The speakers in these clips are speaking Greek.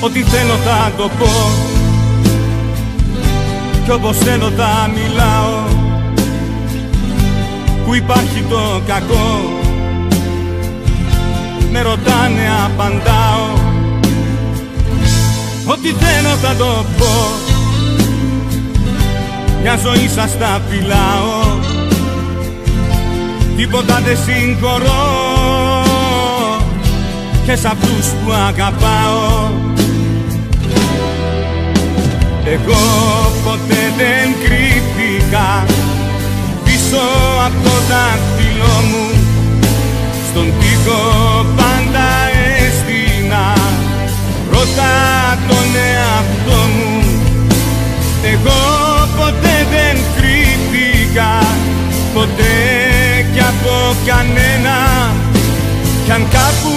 Ό,τι θέλω θα το πω κι όπως θέλω θα μιλάω. Που υπάρχει το κακό, με ρωτάνε απαντάω. Ό,τι θέλω θα το πω, μια ζωή σας τα φυλάω. Τίποτα δεν συγχωρώ και σ' αυτούς που αγαπάω. Εγώ ποτέ δεν κρύφτηκα πίσω από το δάχτυλό μου. Στον τοίχο πάντα έστεινα, ρώτα τον εαυτό μου. Εγώ ποτέ δεν κρύφτηκα, ποτέ κι από κανένα. Κι αν κάπου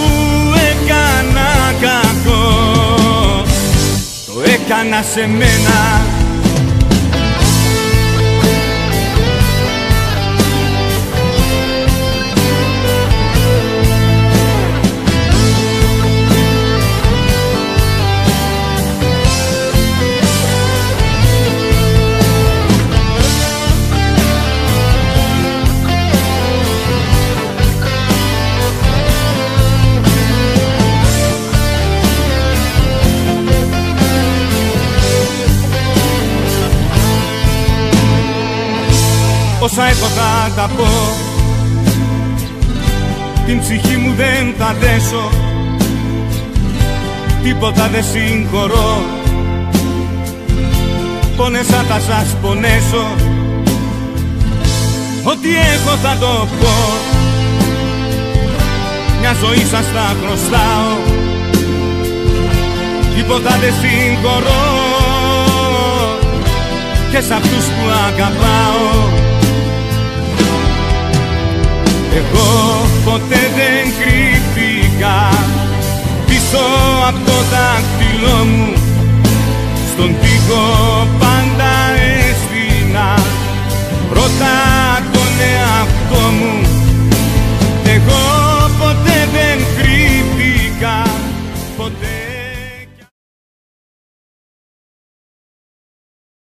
έκανα κακό, το έκανα σε μένα. Όσα έχω θα τα πω, την ψυχή μου δεν θα δέσω. Τίποτα δεν συγχωρώ, πόνεσα θα σας πονέσω. Ό,τι έχω θα το πω, μια ζωή σας θα χρωστάω. Τίποτα δεν συγχωρώ και σ' αυτούς που αγαπάω. Εγώ ποτέ δεν κρύφτηκα πίσω από το δάχτυλό μου. Στον τοίχο πάντα έστεινα, ρώτα τον εαυτό μου.